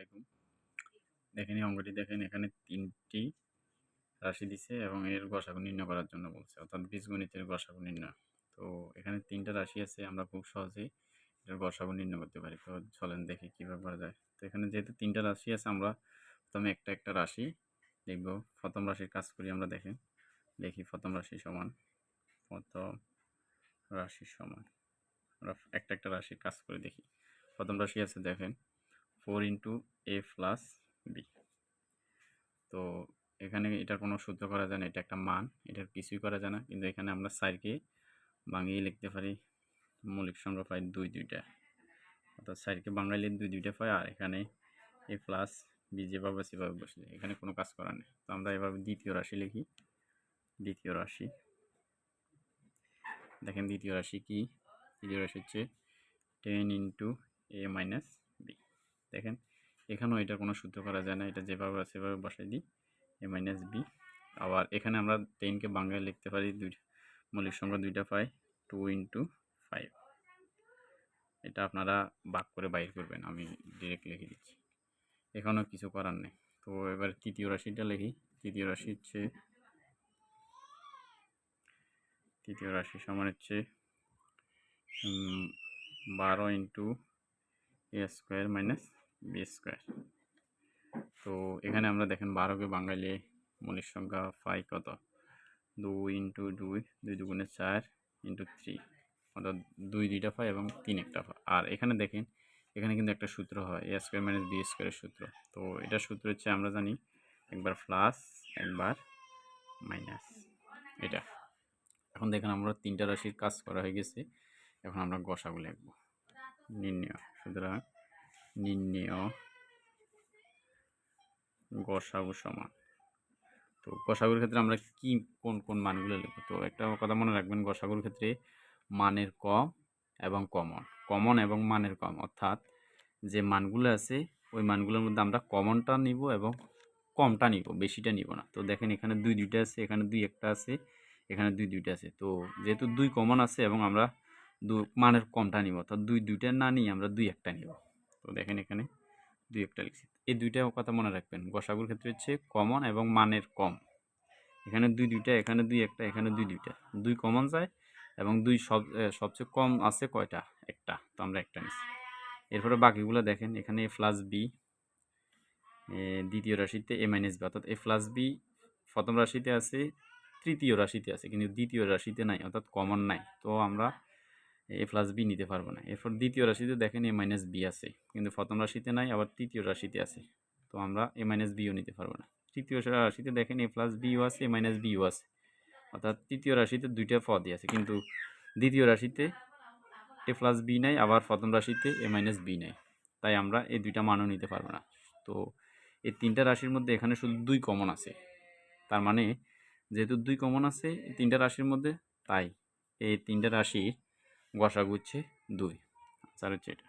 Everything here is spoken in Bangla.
আলাইকুম। দেখেন এই অঙ্কটি দেখেন, এখানে ৩টি রাশি দিছে এবং এর গসাগু নির্ণয় করার জন্য বলছে, অর্থাৎ বীজগণিতের গসাগু নির্ণয়। তো এখানে ৩টা রাশি আছে, আমরা খুব সহজেই এটার গসাগু নির্ণয় করতে পারি। তো চলেন দেখি কীভাবে করা যায়। তো এখানে যেহেতু 3টা রাশি আছে, আমরা প্রথমে একটা একটা রাশি দেখব। প্রথম রাশির কাজ করি আমরা। দেখি প্রথম রাশি সমান, প্রথম রাশি সমান, আমরা একটা একটা রাশির কাজ করে দেখি। প্রথম রাশি আছে দেখেন 4 ইন্টু a প্লাস b। তো এখানে এটার কোনো সূত্র করা যায় না, এটা একটা মান, এটার কিছুই করা যায় না। কিন্তু এখানে আমরা 4কে ভাঙিয়ে লিখতে পারি, মৌলিক সংখ্যা পাই দুইটা, অর্থাৎ 4কে বাঙালি দুইটা পাই। আর এখানে a প্লাস b যেভাবে সেভাবে বসে, এখানে কোনো কাজ করা নেই। তো আমরা এভাবে দ্বিতীয় রাশি লিখি। দ্বিতীয় রাশি দেখেন, দ্বিতীয় রাশি কি? দ্বিতীয় রাশি হচ্ছে 10 ইন্টু a মাইনাস b। দেখেন এখানেও এটার কোনো সূত্র করা যায় না, এটা যেভাবে আছে সেভাবে বসাই দিই, a মাইনাস b। আবার এখানে আমরা 10কে বাংলায় লিখতে পারি, মৌলিক সংখ্যা দুইটা পাই, 2 ইন্টু 5। এটা আপনারা ভাগ করে বাইর করবেন, আমি ডিরেক্ট লিখে দিচ্ছি, এখানেও কিছু করার নেই। তো এবার তৃতীয় রাশিটা লিখি। তৃতীয় রাশি হচ্ছে, তৃতীয় রাশি সমান হচ্ছে 12 into a square minus b square. তো এখানে আমরা দেখেন 12কে বাঙালি মৌলিক সংখ্যা পাই কত, 2 ইন্টু 2, 2 দুগুণে 4 ইন্টু 3, অর্থাৎ 2 দুইটা পাই এবং 3 একটা পাই। আর এখানে দেখেন, এখানে কিন্তু একটা সূত্র হয়, a স্কোয়ার মাইনাস b স্কোয়ারের সূত্র। তো এটার সূত্র হচ্ছে, আমরা জানি একবার প্লাস একবার মাইনাস, এটা। এখন দেখেন আমরা 3টা রাশির কাজ করা হয়ে গেছে। এখন আমরা গসাগু লিখব, নির্ণয়। সুতরাং নির্ণয় গসাগু সমান। তো গসাগুর ক্ষেত্রে আমরা কি কোন কোন মানগুলো লিখব? তো একটা কথা মনে রাখবেন, গসাগুর ক্ষেত্রে মানের কম এবং কমন এবং মানের কম, অর্থাৎ যে মানগুলো আছে ওই মানগুলোর মধ্যে আমরা কমনটা নিব এবং কমটা নিব, বেশিটা নিব না। তো দেখেন এখানে 2 দুইটা আছে, এখানে 2 একটা আছে, এখানে 2 দুইটা আছে। তো যেহেতু 2 কমন আছে এবং আমরা মানের কমটা নিব, অর্থাৎ 2 দুইটা না নিয়ে আমরা 2 একটা নিব। তো দেখেন এখানে 2 একটা লিখছি। এই দুইটা কথা মনে রাখবেন, গসাগুর ক্ষেত্রে হচ্ছে কমন এবং মানের কম। এখানে 2 দুইটা, এখানে 2 একটা, এখানে 2 দুইটা, 2 কমন যায় এবং 2 সবচেয়ে কম আছে কয়টা? একটা। তো আমরা একটা নিচ্ছি। এরপরে বাকিগুলো দেখেন, এখানে a প্লাস b, দ্বিতীয় রাশিতে a মাইনাস b, অর্থাৎ a প্লাস b প্রথম রাশিতে আছে, তৃতীয় রাশিতে আছে, কিন্তু দ্বিতীয় রাশিতে নাই, অর্থাৎ কমন নাই। তো আমরা a প্লাস b নিতে পারবো না। এরপর দ্বিতীয় রাশিতে দেখেন a মাইনাস b আছে, কিন্তু প্রথম রাশিতে নাই, আবার তৃতীয় রাশিতে আছে। তো আমরা a মাইনাস bও নিতে পারবো না। তৃতীয় রাশিতে দেখেন a প্লাস bও আছে, a মাইনাস bও আছে, অর্থাৎ তৃতীয় রাশিতে দুইটা পদই আছে, কিন্তু দ্বিতীয় রাশিতে a প্লাস b নাই, আবার প্রথম রাশিতে a মাইনাস b নাই। তাই আমরা এই দুইটা মানও নিতে পারবো না। তো এই 3টা রাশির মধ্যে এখানে শুধু 2 কমন আছে। তার মানে যেহেতু 2 কমন আছে 3টা রাশির মধ্যে, তাই এই 3টা রাশির গসাগু হচ্ছে 2। আচ্ছা, হচ্ছে এটা।